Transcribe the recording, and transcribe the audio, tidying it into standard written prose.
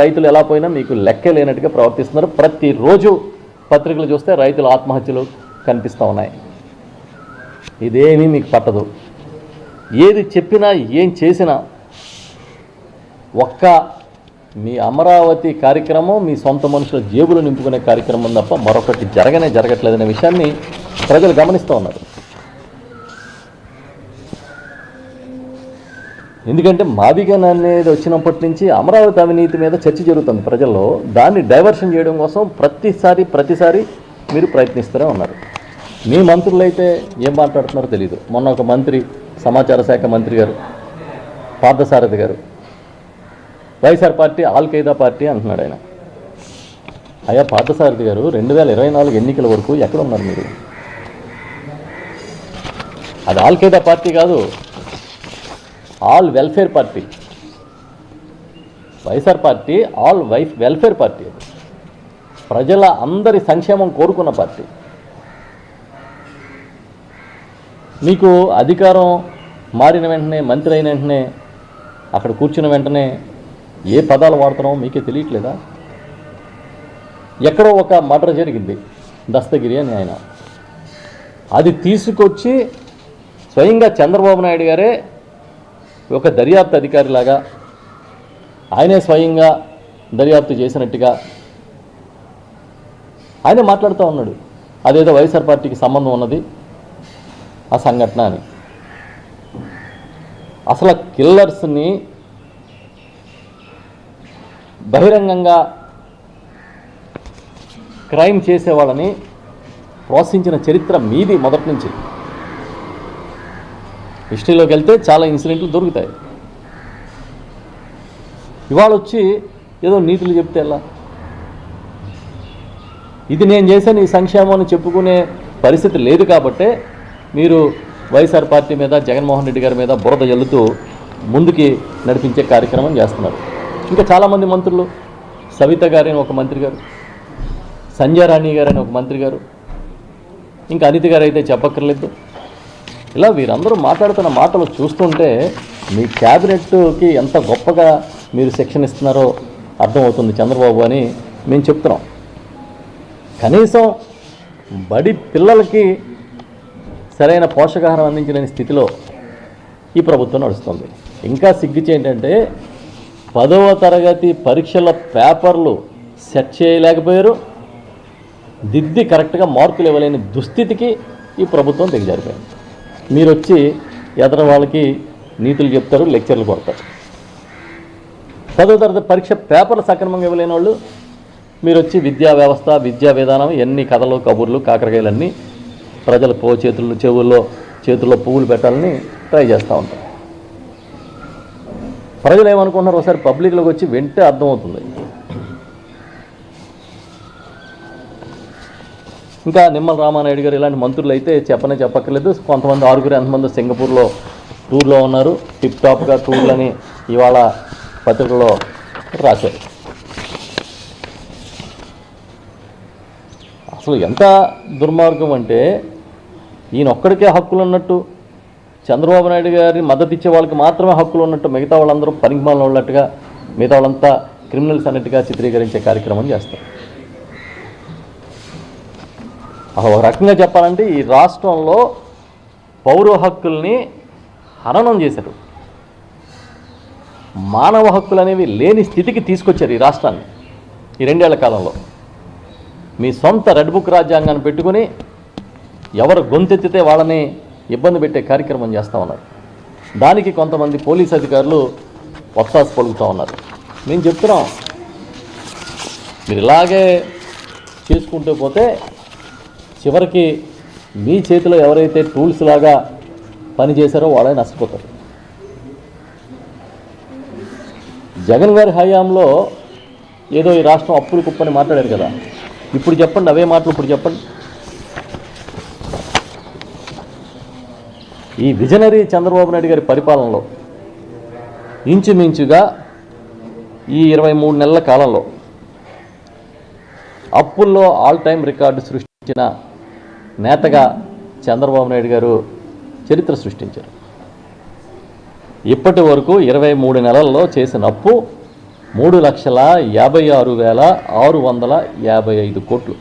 రైతులు ఎలా పోయినా మీకు లెక్కే లేనట్టుగా ప్రవర్తిస్తున్నారు. ప్రతిరోజు పత్రికలు చూస్తే రైతుల ఆత్మహత్యలు కనిపిస్తూ ఉన్నాయి. ఇదేమీ మీకు పట్టదు. ఏది చెప్పినా ఏం చేసినా ఒక్క మీ అమరావతి కార్యక్రమం మీ సొంత మనుషుల జేబులు నింపుకునే కార్యక్రమం తప్ప మరొకటి జరగట్లేదనే విషయాన్ని ప్రజలు గమనిస్తూ ఉన్నారు. ఎందుకంటే మాదిగన్ అనేది వచ్చినప్పటి నుంచి అమరావతి అవినీతి మీద చర్చ జరుగుతుంది ప్రజల్లో. దాన్ని డైవర్షన్ చేయడం కోసం ప్రతిసారి మీరు ప్రయత్నిస్తూనే ఉన్నారు. మీ మంత్రులు అయితే ఏం మాట్లాడుతున్నారో తెలియదు. మొన్న ఒక మంత్రి, సమాచార శాఖ మంత్రి గారు పార్థసారథి గారు, YSR party all Qaeda party అంటున్నాడు ఆయన. అయ్యా పార్థసారథి గారు, 2024 ఎన్నికల వరకు ఎక్కడ ఉన్నారు మీరు? అది ఆల్ ఖైదా పార్టీ కాదు, all welfare party. YSR party all welfare party. అది ప్రజల అందరి సంక్షేమం కోరుకున్న పార్టీ. మీకు అధికారం మారిన వెంటనే, మంత్రి అయిన వెంటనే, అక్కడ కూర్చున్న వెంటనే ఏ పదాలు వాడుతున్నామో మీకే తెలియట్లేదా? ఎక్కడో ఒక మర్డర్ జరిగింది, దస్తగిరి అని ఆయన. అది తీసుకొచ్చి స్వయంగా చంద్రబాబు నాయుడు గారే ఒక దర్యాప్తు అధికారిలాగా ఆయనే స్వయంగా దర్యాప్తు చేసినట్టుగా ఆయనే మాట్లాడుతూ ఉన్నాడు. అదేదో వైఎస్ఆర్ పార్టీకి సంబంధం ఉన్నది ఆ సంఘటన అని. అసలు కిల్లర్స్ని బహిరంగంగా క్రైమ్ చేసేవాళ్ళని ప్రోత్సహించిన చరిత్ర మీది మొదటి నుంచి. హిస్టరీలోకి వెళ్తే చాలా ఇన్సిడెంట్లు దొరుకుతాయి. ఇవాళ వచ్చి ఏదో నీతులు చెప్తే ఎలా? ఇది నేను చేశాను ఈ సంక్షేమం అని చెప్పుకునే పరిస్థితి లేదు కాబట్టే మీరు వైఎస్ఆర్ పార్టీ మీద, జగన్మోహన్ రెడ్డి గారి మీద బురద జల్లుతూ ముందుకి నడిపించే కార్యక్రమం చేస్తున్నారు. ఇంకా చాలామంది మంత్రులు, సవిత గారని ఒక మంత్రి గారు, సంజయ్ రాణి గారని ఒక మంత్రి గారు, ఇంకా అనిత గారు అయితే చెప్పక్కర్లేదు. ఇలా వీరందరూ మాట్లాడుతున్న మాటలు చూస్తుంటే మీ క్యాబినెట్కి ఎంత గొప్పగా మీరు శిక్షణ ఇస్తున్నారో అర్థమవుతుంది చంద్రబాబు అని మేము చెప్తున్నాం. కనీసం బడి పిల్లలకి సరైన పోషకాహారం అందించలేని స్థితిలో ఈ ప్రభుత్వం నడుస్తుంది. ఇంకా సిగ్గుచి ఏంటంటే 10వ తరగతి పరీక్షల పేపర్లు సెట్ చేయలేకపోయారు, దిద్ది కరెక్ట్గా మార్కులు ఇవ్వలేని దుస్థితికి ఈ ప్రభుత్వం దిగజారిపోయింది. మీరు వచ్చి ఎదర వాళ్ళకి నీతులు చెప్తారు, లెక్చర్లు కొడతారు. 10వ తరగతి పరీక్ష పేపర్లు సక్రమంగా ఇవ్వలేని వాళ్ళు మీరు వచ్చి విద్యా వ్యవస్థ, విద్యా విధానం, ఎన్ని కథలు, కబుర్లు, కాకరకాయలన్నీ ప్రజల చేతుల్లో పువ్వులు పెట్టాలని ట్రై చేస్తూ ఉంటారు. ప్రజలు ఏమనుకుంటున్నారు ఒకసారి పబ్లిక్లోకి వచ్చి వింటే అర్థమవుతుంది. ఇంకా నిమ్మల రామానాయుడు గారు ఇలాంటి మంత్రులు అయితే చెప్పక్కర్లేదు. కొంతమంది 6 ఎంతమంది సింగపూర్లో టూర్లో ఉన్నారు, టిప్ టాప్గా టూర్లని ఇవాళ పత్రికల్లో రాశారు. అసలు ఎంత దుర్మార్గం అంటే, ఈయన ఒక్కడికే హక్కులు ఉన్నట్టు, చంద్రబాబు నాయుడు గారి మద్దతు ఇచ్చే వాళ్ళకి మాత్రమే హక్కులు ఉన్నట్టు, మిగతా వాళ్ళందరూ పనికిమాలిన ఉన్నట్టుగా, మిగతా వాళ్ళంతా క్రిమినల్స్ అన్నట్టుగా చిత్రీకరించే కార్యక్రమం చేస్తారు. అసలు ఒక రకంగా చెప్పాలంటే ఈ రాష్ట్రంలో పౌర హక్కుల్ని హననం చేశారు. మానవ హక్కులు అనేవి లేని స్థితికి తీసుకొచ్చారు ఈ రాష్ట్రాన్ని ఈ 2 ఏళ్ల కాలంలో. మీ సొంత రెడ్ బుక్ రాజ్యాంగాన్ని పెట్టుకుని ఎవరు గొంతెత్తితే వాళ్ళని ఇబ్బంది పెట్టే కార్యక్రమం చేస్తూ ఉన్నారు. దానికి కొంతమంది పోలీస్ అధికారులు వత్తాసు పలుకుతూ ఉన్నారు. మేము చెప్తున్నాం, మీరు ఇలాగే చేసుకుంటూ పోతే చివరికి మీ చేతిలో ఎవరైతే టూల్స్ లాగా పనిచేశారో వాళ్ళే నష్టపోతారు. జగన్ గారి హయాంలో ఏదో ఈ రాష్ట్రం అప్పులు కుప్పని మాట్లాడారు కదా, ఇప్పుడు చెప్పండి అవే మాటలు ఇప్పుడు చెప్పండి. ఈ విజనరీ చంద్రబాబు నాయుడు గారి పరిపాలనలో ఇంచుమించుగా ఈ 23 నెలల కాలంలో అప్పుల్లో ఆల్ టైమ్ రికార్డు సృష్టించిన నేతగా చంద్రబాబు నాయుడు గారు చరిత్ర సృష్టించారు. ఇప్పటి వరకు 23 నెలల్లో చేసిన అప్పు 3,56,655 కోట్లు.